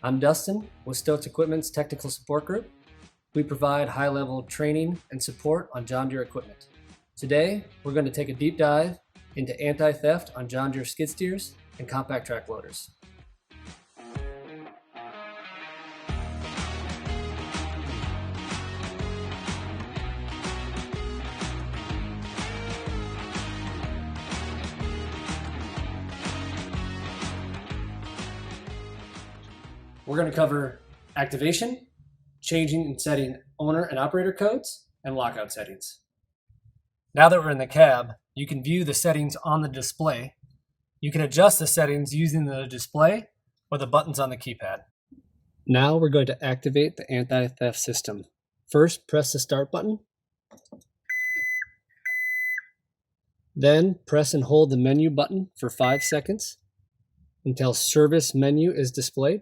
I'm Dustin with Stotz Equipment's Technical Support Group. We provide high-level training and support on John Deere equipment. Today, we're going to take a deep dive into anti-theft on John Deere skid steers and compact track loaders. We're going to cover activation, changing and setting owner and operator codes, and lockout settings. Now that we're in the cab, you can view the settings on the display. You can adjust the settings using the display or the buttons on the keypad. Now we're going to activate the anti-theft system. First, press the start button. Then press and hold the menu button for 5 seconds until service menu is displayed.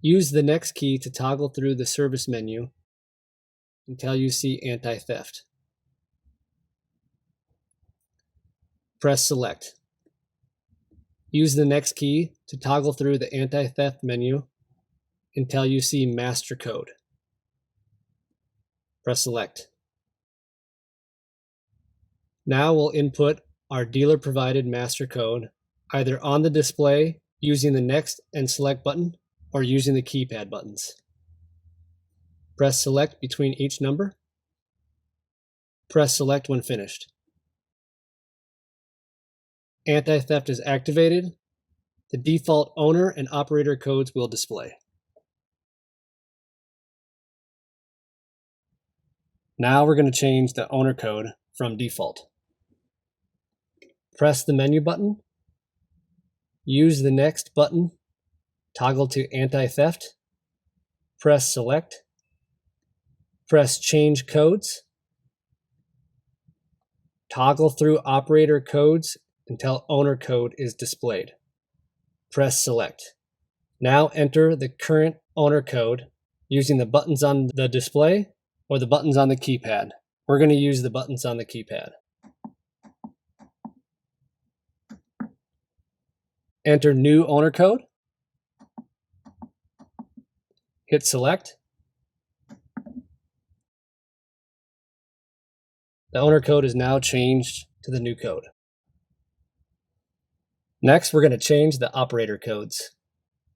Use the next key to toggle through the service menu until you see anti-theft. Press select. Use the next key to toggle through the anti-theft menu until you see master code. Press select. Now we'll input our dealer provided master code either on the display using the next and select button or using the keypad buttons. Press select between each number. Press select when finished. Anti-theft is activated. The default owner and operator codes will display. Now we're going to change the owner code from default. Press the menu button. Use the next button. Toggle to anti-theft, press select, press change codes, toggle through operator codes until owner code is displayed. Press select. Now enter the current owner code using the buttons on the display or the buttons on the keypad. We're going to use the buttons on the keypad. Enter new owner code. Hit select. The owner code is now changed to the new code. Next, we're going to change the operator codes.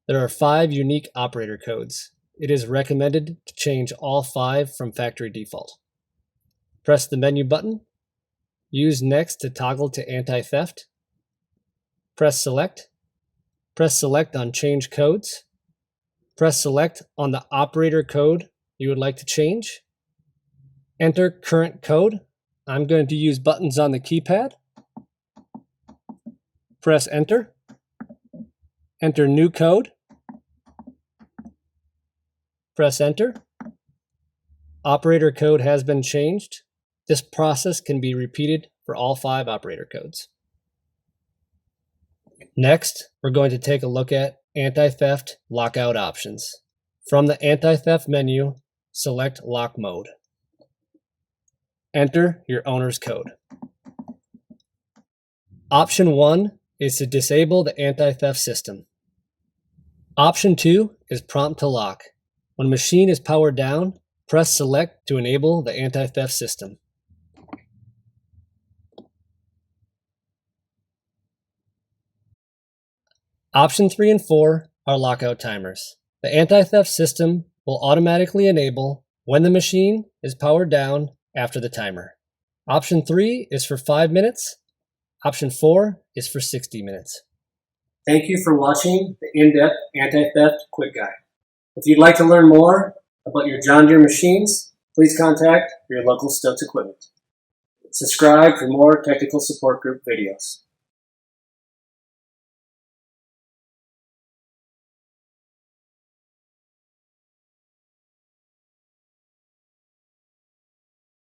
There are 5 unique operator codes. It is recommended to change all 5 from factory default. Press the menu button. Use next to toggle to anti-theft. Press select. Press select on change codes. Press select on the operator code you would like to change. Enter current code. I'm going to use buttons on the keypad. Press enter. Enter new code. Press enter. Operator code has been changed. This process can be repeated for all 5 operator codes. Next, we're going to take a look at anti-theft lockout options. From the anti-theft menu, select lock mode. Enter your owner's code. Option 1 is to disable the anti-theft system. Option 2 is prompt to lock. When machine is powered down, press select to enable the anti-theft system. Option 3 and 4 are lockout timers. The anti-theft system will automatically enable when the machine is powered down after the timer. Option 3 is for 5 minutes. Option 4 is for 60 minutes. Thank you for watching the in-depth anti-theft quick guide. If you'd like to learn more about your John Deere machines, please contact your local Stotz Equipment. Subscribe for more technical support group videos.